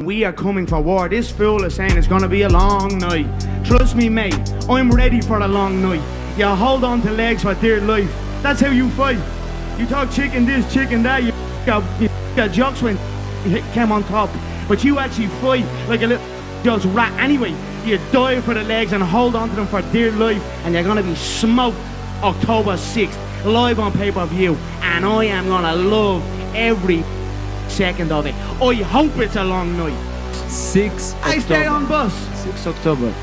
We are coming for war. This fool is saying it's gonna be a long night. Trust me, mate, I'm ready for a long night. You hold on to legs for dear life. That's how you fight. You talk chicken this, chicken that, you got jokes when you came on top. But you actually fight like a little just rat. Anyway, you die for the legs and hold on to them for dear life, and you're gonna be smoked October 6th, live on pay-per-view. And I am gonna love every second of it. I hope it's a long night. 6 I stay on bus. 6 October.